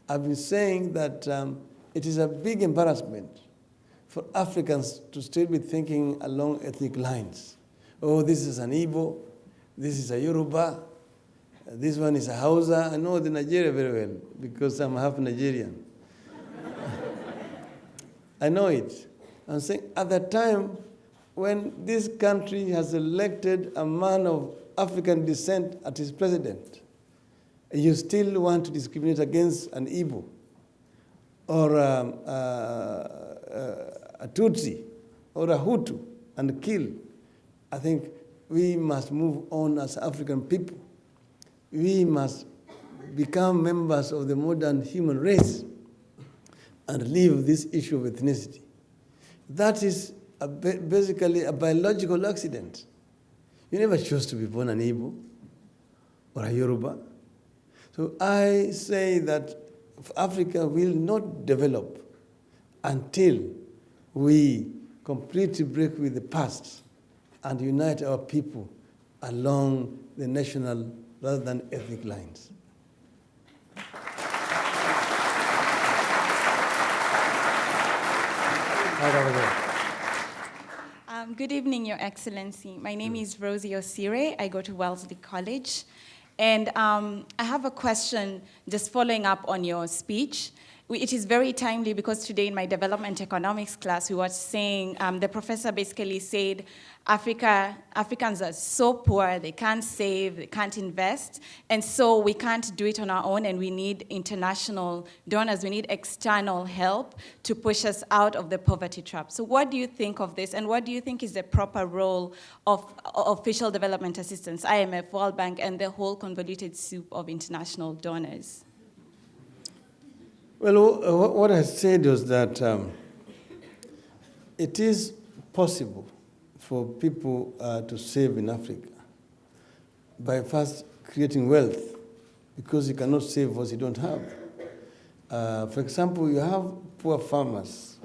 I've been saying that it is a big embarrassment for Africans to still be thinking along ethnic lines. Oh, this is an Igbo, this is a Yoruba, this one is a Hausa. I know the Nigeria very well because I'm half Nigerian. I know it. I'm saying at the time when this country has elected a man of African descent as his president, you still want to discriminate against an Igbo or a Tutsi or a Hutu and kill. I think we must move on as African people. We must become members of the modern human race and leave this issue of ethnicity. That is basically a biological accident. You never chose to be born an Igbo or a Yoruba. So I say that Africa will not develop until we completely break with the past and unite our people along the national rather than ethnic lines. Right over there. Good evening, Your Excellency. My name is Rosie Osire. I go to Wellesley College. And I have a question just following up on your speech. It is very timely because today in my development economics class, we were saying, the professor basically said, Africans are so poor, they can't save, they can't invest, and so we can't do it on our own, and we need international donors, we need external help to push us out of the poverty trap. So what do you think of this, and what do you think is the proper role of official development assistance, IMF, World Bank, and the whole convoluted soup of international donors? Well, what I said was that it is possible for people to save in Africa by first creating wealth, because you cannot save what you don't have. For example, you have poor farmers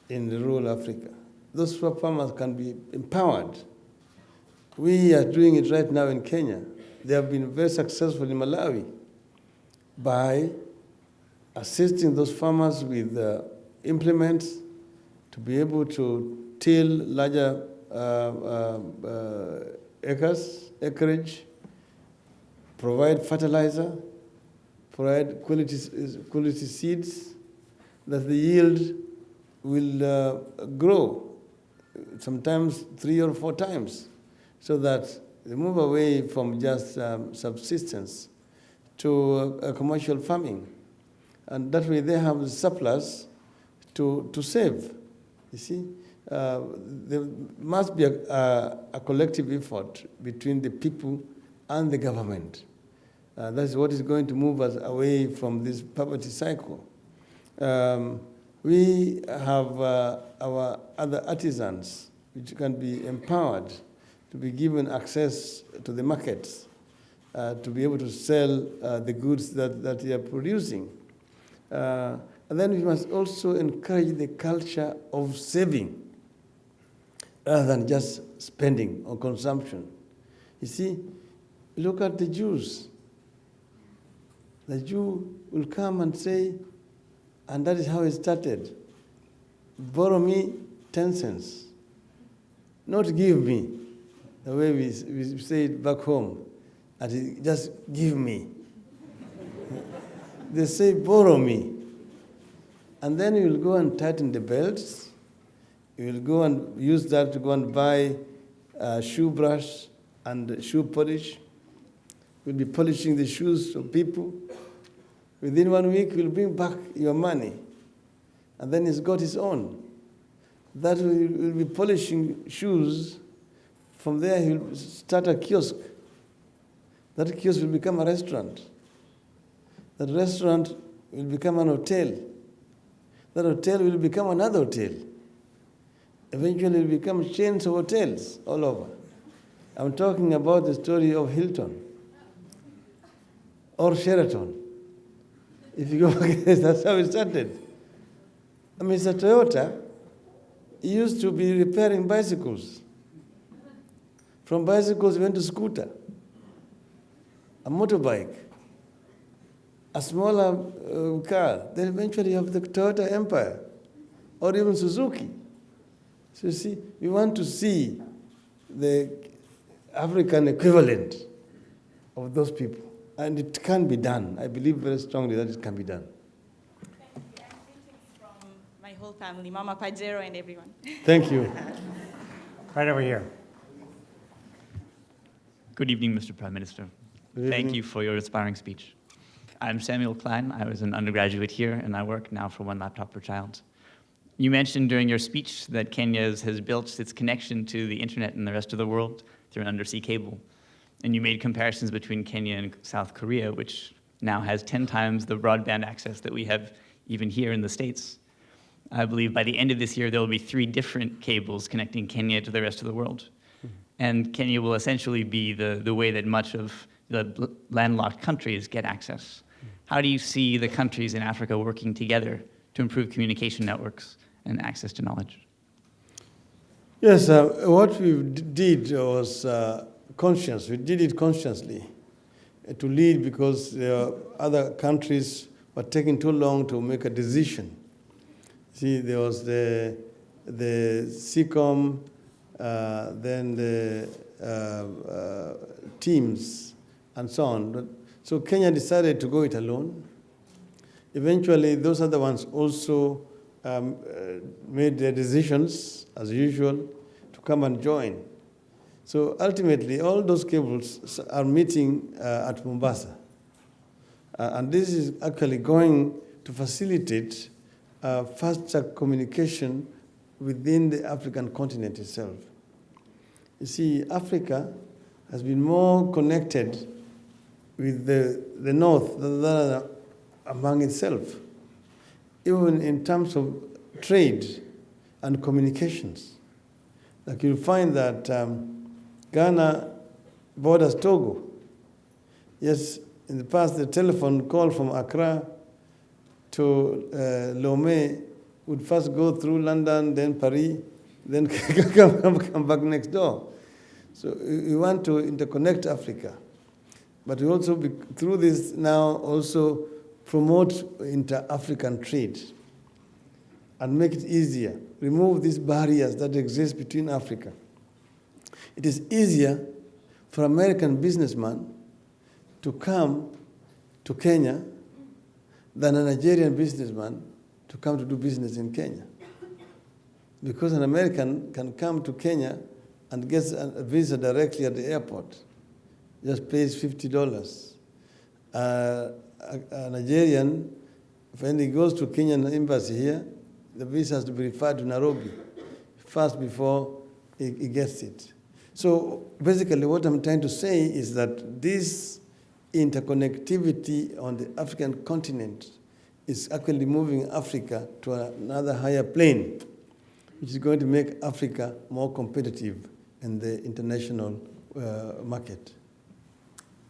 in the rural Africa. Those poor farmers can be empowered. We are doing it right now in Kenya. They have been very successful in Malawi by assisting those farmers with implements to be able to till larger acreage, provide fertilizer, provide quality seeds, that the yield will grow, sometimes 3 or 4 times, so that they move away from just subsistence to commercial farming. And that way they have the surplus to save, you see. There must be a collective effort between the people and the government. That's what is going to move us away from this poverty cycle. We have our other artisans, which can be empowered to be given access to the markets, to be able to sell the goods that they are producing. And then we must also encourage the culture of saving rather than just spending or consumption. You see, look at the Jews. The Jew will come and say, and that is how it started, borrow me 10 cents. Not give me, the way we say it back home, just give me. They say borrow me. And then you will go and tighten the belts. You will go and use that to go and buy a shoe brush and shoe polish. You'll be polishing the shoes of people. Within 1 week, you'll bring back your money. And then he's got his own. That will be polishing shoes. From there, he'll start a kiosk. That kiosk will become a restaurant. That restaurant will become an hotel. That hotel will become another hotel. Eventually, it will become chains of hotels all over. I'm talking about the story of Hilton or Sheraton. If you go back, that's how it started. Mr. Toyota used to be repairing bicycles. From bicycles, he went to scooter, a motorbike, a smaller car. Then eventually you have the Toyota Empire, or even Suzuki. So you see, we want to see the African equivalent of those people. And it can be done. I believe very strongly that it can be done. From my whole family, Mama Pajero and everyone. Thank you. Right over here. Good evening, Mr. Prime Minister. Thank you for your inspiring speech. I'm Samuel Klein. I was an undergraduate here, and I work now for One Laptop Per Child. You mentioned during your speech that Kenya has built its connection to the internet and the rest of the world through an undersea cable. And you made comparisons between Kenya and South Korea, which now has 10 times the broadband access that we have even here in the States. I believe by the end of this year, there will be 3 different cables connecting Kenya to the rest of the world. And Kenya will essentially be the way that much of the landlocked countries get access. How do you see the countries in Africa working together to improve communication networks and access to knowledge? Yes, what we did was conscious. We did it consciously to lead because other countries were taking too long to make a decision. See, there was the CECOM, then the teams, and so on. So Kenya decided to go it alone. Eventually, those other ones also made their decisions, as usual, to come and join. So ultimately, all those cables are meeting at Mombasa. And this is actually going to facilitate faster communication within the African continent itself. You see, Africa has been more connected with the North than among itself, even in terms of trade and communications. Like you'll find that Ghana borders Togo. Yes, in the past, the telephone call from Accra to Lomé would first go through London, then Paris, then come back next door. So we want to interconnect Africa. But we also, through this now, also promote inter-African trade and make it easier. Remove these barriers that exist between Africa. It is easier for American businessman to come to Kenya than a Nigerian businessman to come to do business in Kenya. Because an American can come to Kenya and gets a visa directly at the airport, just pays $50. A Nigerian, when he goes to Kenyan embassy here, the visa has to be referred to Nairobi first before he gets it. So basically what I'm trying to say is that this interconnectivity on the African continent is actually moving Africa to another higher plane, which is going to make Africa more competitive in the international market.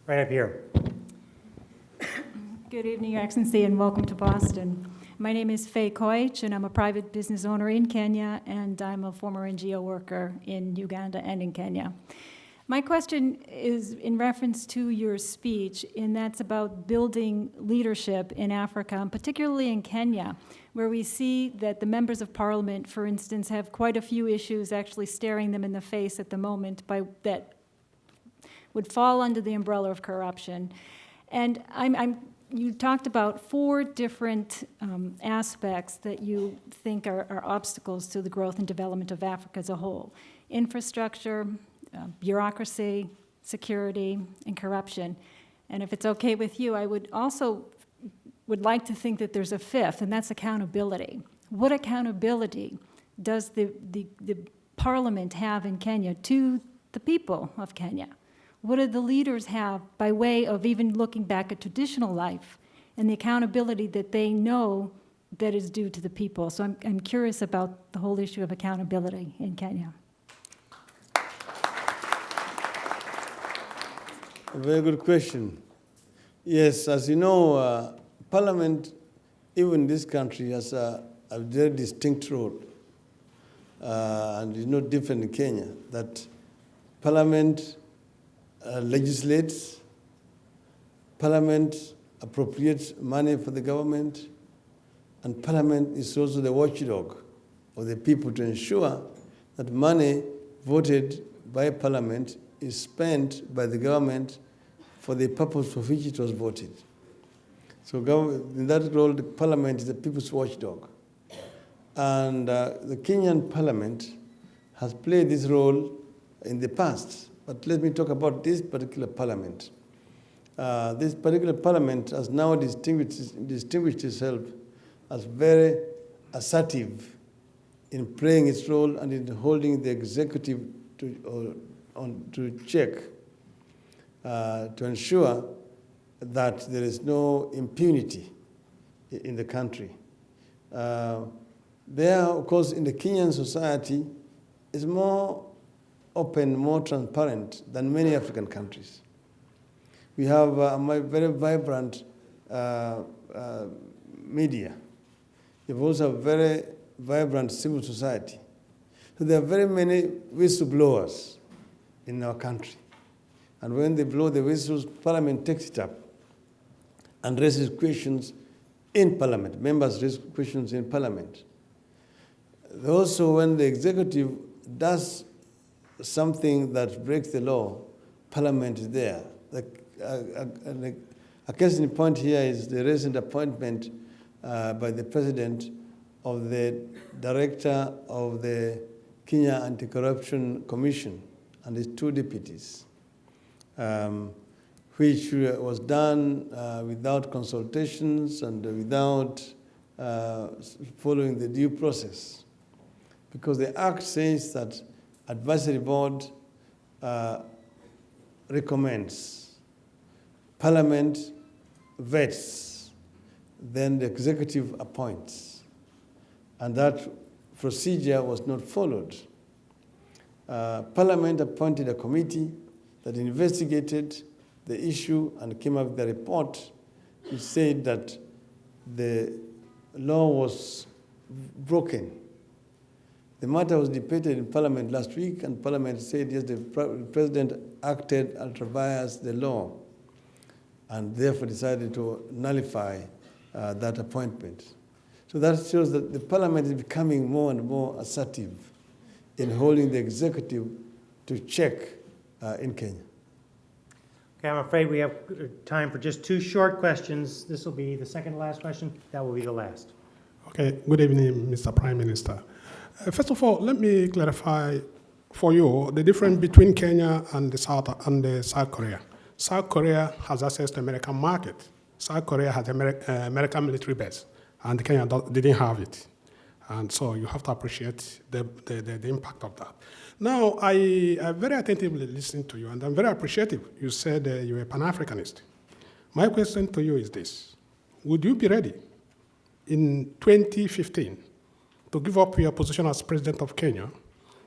Right up here. Good evening, Your Excellency, and welcome to Boston. My name is Faye Koich, and I'm a private business owner in Kenya, and I'm a former NGO worker in Uganda and in Kenya. My question is in reference to your speech, and that's about building leadership in Africa, and particularly in Kenya, where we see that the members of parliament, for instance, have quite a few issues actually staring them in the face at the moment that would fall under the umbrella of corruption. And you talked about 4 different aspects that you think are obstacles to the growth and development of Africa as a whole: infrastructure, bureaucracy, security, and corruption. And if it's okay with you, I would like to think that there's a 5th, and that's accountability. What accountability does the parliament have in Kenya to the people of Kenya? What do the leaders have by way of even looking back at traditional life and the accountability that they know that is due to the people? So I'm curious about the whole issue of accountability in Kenya. A very good question. Yes, as you know, Parliament, even in this country, has a very distinct role. And it's not different in Kenya, that Parliament legislates, Parliament appropriates money for the government, and Parliament is also the watchdog of the people to ensure that money voted by Parliament is spent by the government for the purpose for which it was voted. So in that role, the Parliament is the people's watchdog. And the Kenyan Parliament has played this role in the past. But let me talk about this particular Parliament. This particular Parliament has now distinguished itself as very assertive in playing its role and in holding the executive to check, to ensure that there is no impunity in the country. There, of course, in the Kenyan society, is more open, more transparent than many African countries. We have a very vibrant media. We also have very vibrant civil society. So there are very many whistleblowers in our country. And when they blow the whistles, Parliament takes it up and raises questions in Parliament. Members raise questions in Parliament. Also, when the executive does something that breaks the law, Parliament is there. A case in point here is the recent appointment by the President of the Director of the Kenya Anti-Corruption Commission and his 2 deputies, which was done without consultations and without following the due process. Because the Act says that Advisory Board recommends, Parliament vets, then the executive appoints. And that procedure was not followed. Parliament appointed a committee that investigated the issue and came up with a report which said that the law was broken. The matter was debated in Parliament last week, and Parliament said, yes, the President acted ultra vires the law, and therefore decided to nullify that appointment. So that shows that the Parliament is becoming more and more assertive in holding the executive to check in Kenya. Okay, I'm afraid we have time for just 2 short questions. This will be the second to last question. That will be the last. Okay, good evening, Mr. Prime Minister. First of all, let me clarify for you the difference between Kenya and South Korea. South Korea has access to the American market. South Korea has American military base, and Kenya didn't have it. And so you have to appreciate the impact of that. Now, I very attentively listened to you, and I'm very appreciative. You said you're a Pan-Africanist. My question to you is this. Would you be ready in 2015 to give up your position as president of Kenya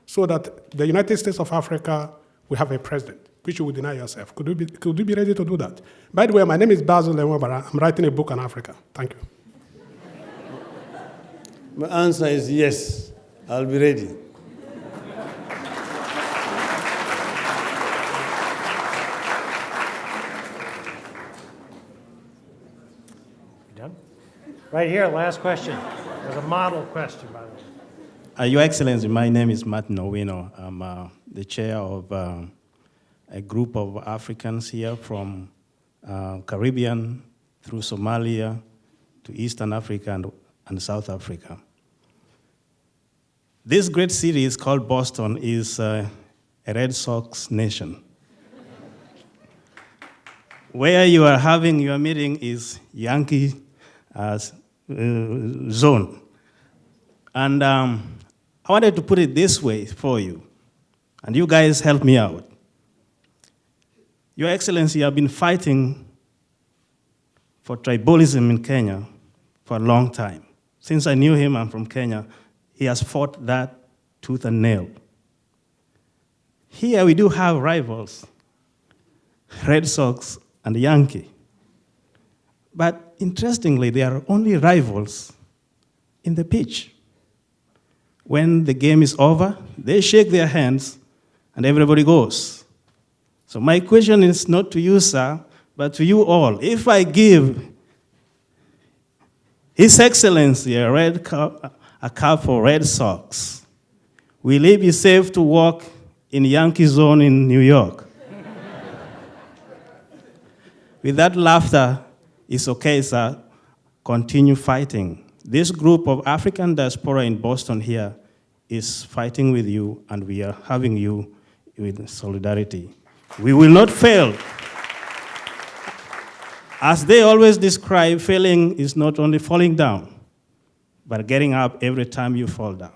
so that the United States of Africa will have a president, which you would deny yourself? Could you be ready to do that? By the way, my name is Basil Lenwabara. I'm writing a book on Africa. Thank you. My answer is yes, I'll be ready. Right here, last question. There's a model question, by the way. Your Excellency, my name is Martin Owino. I'm the chair of a group of Africans here from Caribbean through Somalia to Eastern Africa and South Africa. This great city is called Boston, is a Red Sox nation. Where you are having your meeting is Yankee zone. And I wanted to put it this way for you, and you guys help me out. Your Excellency, I've been fighting for tribalism in Kenya for a long time. Since I knew him, I'm from Kenya, he has fought that tooth and nail. Here we do have rivals, Red Sox and Yankee. But interestingly, they are only rivals in the pitch. When the game is over, they shake their hands and everybody goes. So my question is not to you, sir, but to you all. If I give His Excellency a cup for Red Sox, will he be safe to walk in Yankee zone in New York? With that laughter, it's okay, sir. Continue fighting. This group of African diaspora in Boston here is fighting with you, and we are having you with solidarity. We will not fail. As they always describe, failing is not only falling down, but getting up every time you fall down.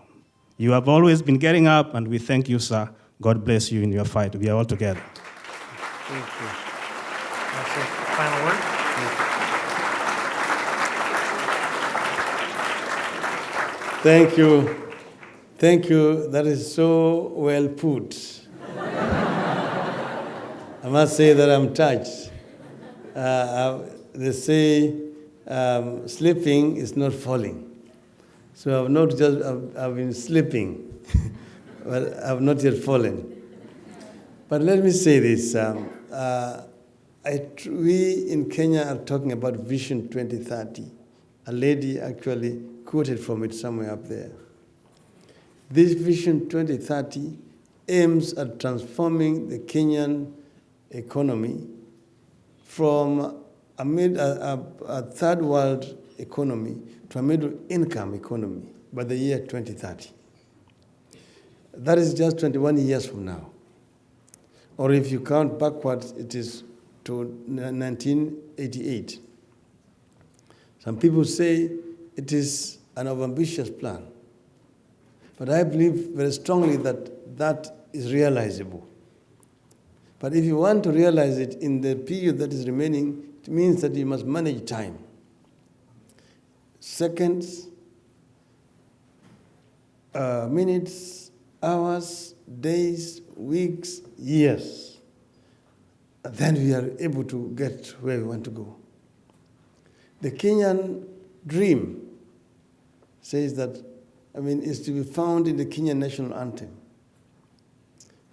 You have always been getting up, and we thank you, sir. God bless you in your fight. We are all together. Thank you. That's it. Final word? Thank you. Thank you. That is so well put. I must say that I'm touched. They say sleeping is not falling. So I've not just, I've been sleeping, but I've not yet fallen. But let me say this. We in Kenya are talking about Vision 2030. A lady actually quoted from it somewhere up there. This Vision 2030 aims at transforming the Kenyan economy from a third world economy to a middle income economy by the year 2030. That is just 21 years from now. Or if you count backwards, it is to 1988. Some people say it is an overambitious plan. But I believe very strongly that that is realizable. But if you want to realize it in the period that is remaining, it means that you must manage time. Seconds, minutes, hours, days, weeks, years. And then we are able to get where we want to go. The Kenyan dream says that, is to be found in the Kenyan national anthem.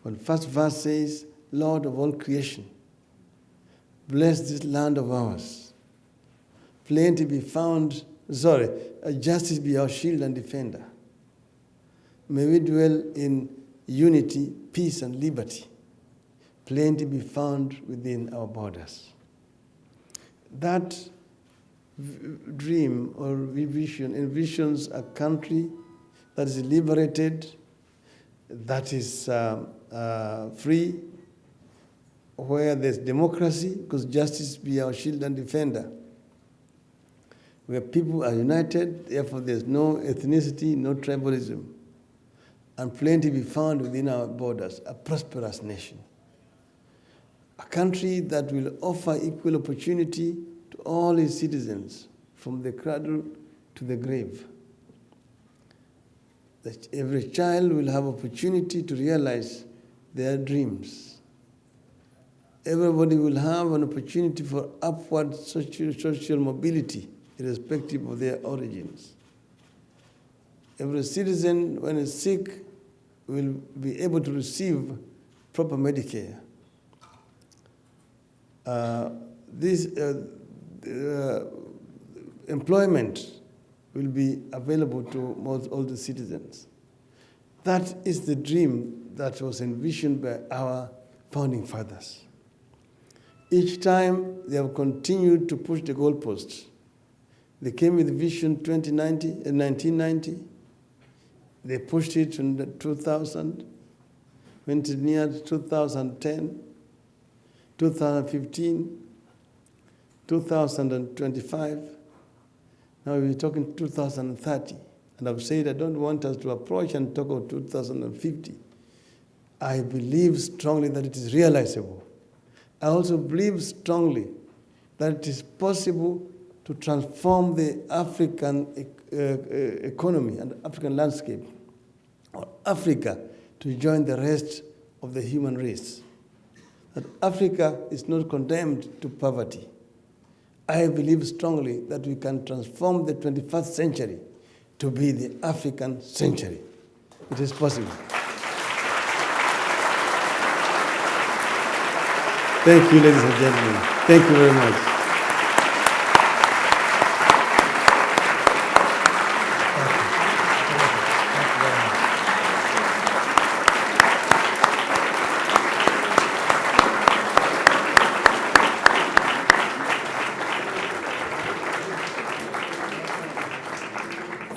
Well, the first verse says, Lord of all creation, bless this land of ours. Plenty be found, justice be our shield and defender. May we dwell in unity, peace, and liberty. Plenty be found within our borders. That dream or vision envisions a country that is liberated, that is free, where there's democracy, because justice be our shield and defender, where people are united, therefore there's no ethnicity, no tribalism, and plenty be found within our borders, a prosperous nation. A country that will offer equal opportunity to all its citizens, from the cradle to the grave. That every child will have opportunity to realize their dreams. Everybody will have an opportunity for upward social mobility, irrespective of their origins. Every citizen, when he's sick, will be able to receive proper Medicare. Employment will be available to most all the citizens. That is the dream that was envisioned by our founding fathers. Each time they have continued to push the goalposts. They came with Vision 1990. They pushed it in 2000, went near 2010, 2015, 2025. Now we're talking 2030. And I've said I don't want us to approach and talk about 2050. I believe strongly that it is realizable. I also believe strongly that it is possible to transform the African economy and African landscape, or Africa to join the rest of the human race. That Africa is not condemned to poverty. I believe strongly that we can transform the 21st century to be the African century. It is possible. Thank you, ladies and gentlemen. Thank you very much.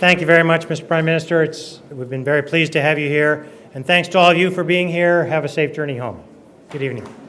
Thank you very much, Mr. Prime Minister. We've been very pleased to have you here. And thanks to all of you for being here. Have a safe journey home. Good evening.